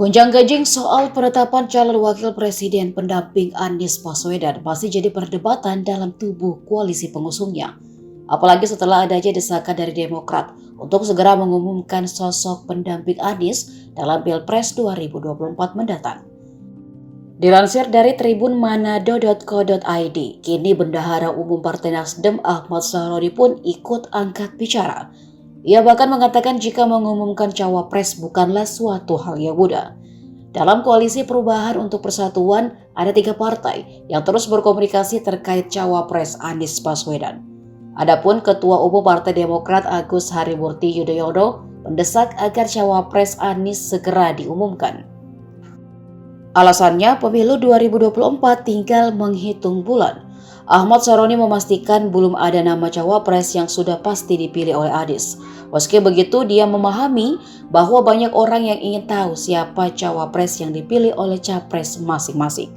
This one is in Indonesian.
Gonjang-ganjing soal penetapan calon wakil presiden pendamping Anies Baswedan masih jadi perdebatan dalam tubuh koalisi pengusungnya. Apalagi setelah adanya desakan dari Demokrat untuk segera mengumumkan sosok pendamping Anies dalam Pilpres 2024 mendatang. Dilansir dari Tribun Manado.co.id, kini Bendahara Umum Partai Nasdem Ahmad Saroni pun ikut angkat bicara. Ia bahkan mengatakan jika mengumumkan cawapres bukanlah suatu hal yang mudah. Dalam koalisi perubahan untuk persatuan, ada 3 partai yang terus berkomunikasi terkait cawapres Anies Baswedan. Adapun Ketua Umum Partai Demokrat Agus Harimurti Yudhoyono mendesak agar cawapres Anies segera diumumkan. Alasannya, pemilu 2024 tinggal menghitung bulan. Ahmad Saroni memastikan belum ada nama cawapres yang sudah pasti dipilih oleh Anies. Meski begitu, dia memahami bahwa banyak orang yang ingin tahu siapa cawapres yang dipilih oleh capres masing-masing.